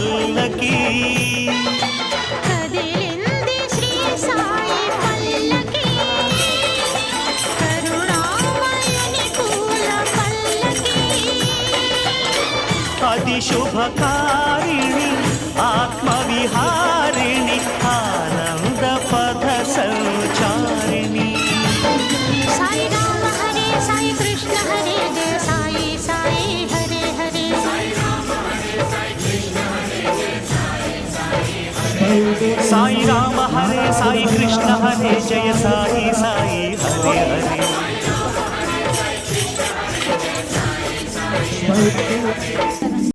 పల్లకి కదిలింది శ్రీ సాయి పల్లకి కరుణామయుని పూల పల్లకి అది శుభకారిణి ఆత్మవిహారిణి ఆనంద పద సంచారిణి సాయి రామ హరే సాయి కృష్ణ హరే జయ సాయి సాయి హరే హరే సాయి రామ హరే సాయి కృష్ణ హరే జయ సాయి సాయి హరే హరే